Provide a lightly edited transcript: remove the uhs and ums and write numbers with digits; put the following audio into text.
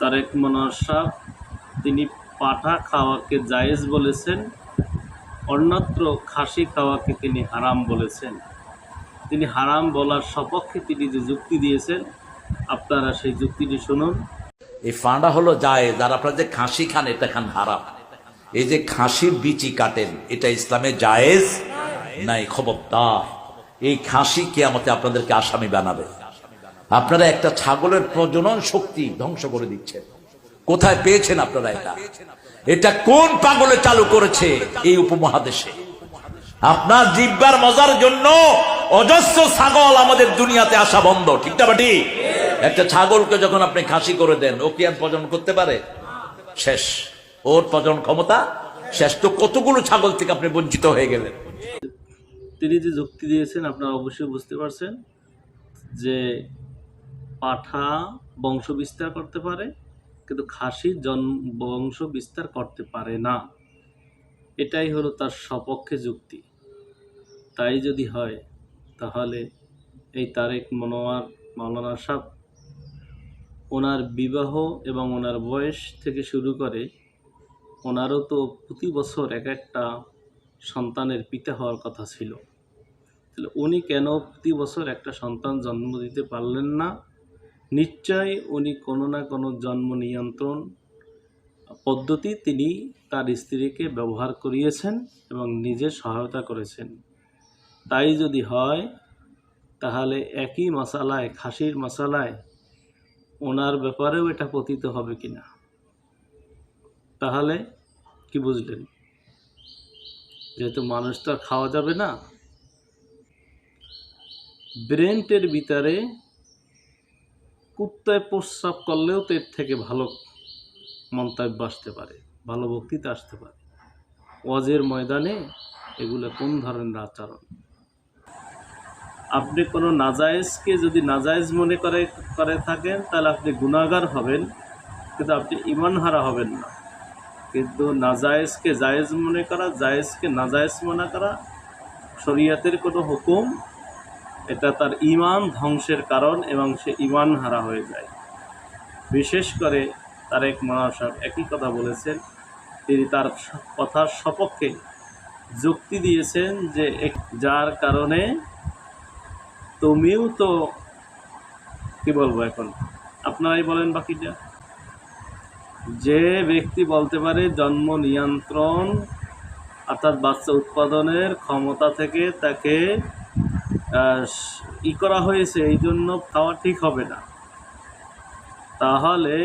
তারেক মনোয়ার সাহেব তিনি পাঠা খাওয়াকে জায়েজ বলেছেন, অন্যত্র খাসি খাওয়াকে তিনি হারাম বলেছেন। তিনি হারাম বলার সপক্ষে তিনি যে যুক্তি দিয়েছেন, আপনারা সেই যুক্তিটি শুনুন। এই ফাঁড়া হলো জায়েজ, আর আপনারা যে খাসি খান এটা খান হারাম। এই যে খাসির বিচি কাটেন এটা ইসলামে জায়েজ নাই। খবরদার, এই খাসি কিয়ামতে আপনাদেরকে আসামি বানাবে। আপনারা একটা ছাগলের প্রজনন শক্তি ধ্বংস করে দিচ্ছেন। কোথায় পেয়েছেন আপনারা এটা? এটা কোন পাগলে চালু করেছে এই উপমহাদেশে? আপনার জিহ্বার মজার জন্য অজস্র ছাগল আমাদের দুনিয়াতে আসা বন্ধ, ঠিক না বাটি? একটা ছাগলকে যখন আপনি খাসি করে দেন, ও কি আর প্রজনন করতে পারে? শেষ, ওর প্রজনন ক্ষমতা শেষ। তো কতগুলো ছাগল থেকে আপনি বঞ্চিত হয়ে গেলেন। তিনি যে যুক্তি দিয়েছেন আপনারা অবশ্যই বুঝতে পারছেন যে পাঠা বংশ বিস্তার করতে পারে, কিন্তু খাসি বংশ বিস্তার করতে পারে না। এটাই হলো তার সপক্ষে যুক্তি। তাই যদি হয় তাহলে এই তারেক মনোয়ার সাহেব ওনার বিবাহ এবং ওনার বয়স থেকে শুরু করে ওনারও তো প্রতি বছর এক একটা সন্তানের পিতা হওয়ার কথা ছিল। তাহলে উনি কেন প্রতি বছর একটা সন্তান জন্ম দিতে পারলেন না? নিশ্চয়ই উনি কোনো না কোনো জন্ম নিয়ন্ত্রণ পদ্ধতি তিনি তার স্ত্রীকে ব্যবহার করিয়েছেন এবং নিজে সহায়তা করেছেন। তাই যদি হয় তাহলে একই মশালায়, খাসির মশালায় ওনার ব্যাপারেও এটা পতিত হবে কিনা? তাহলে কি বুঝলেন? যেহেতু মানুষ তো আর খাওয়া যাবে না, ব্রেনটের ভিতরে কুত্তায় প্রস্রাব করলেও তো এর থেকে ভালো মন্তব্য আসতে পারে, ভালো বক্তৃতা আসতে পারে। ওয়াজের ময়দানে এগুলো কোন ধরনের আচরণ? আপনি কোনো নাজায়েজকে যদি নাজায়েজ মনে করে থাকেন তাহলে আপনি গুনাহগার হবেন, কিন্তু আপনি ঈমান হারা হবেন না। কিন্তু নাজায়েজকে জায়েজ মনে করা, জায়েজকে নাজায়েজ মনে করা শরীয়তের কোনো হুকুম, এটা তার ঈমান ধ্বংসের কারণ এবং সে ঈমান হারা হয়ে যায়। বিশেষ করে তারেক মনোয়ার সাহেব একই কথা বলেছেন। তিনি তার কথার সপক্ষে যুক্তি দিয়েছেন যে যার কারণে তুমিও তো কি বলবো, এখন আপনারাই বলেন বাকিটা। যে ব্যক্তি বলতে পারে জন্ম নিয়ন্ত্রণ অর্থাৎ বাচ্চা উৎপাদনের ক্ষমতা থেকে তাকে করা হয়েছে, এই জন্য খাওয়া ঠিক হবে না, তাহলে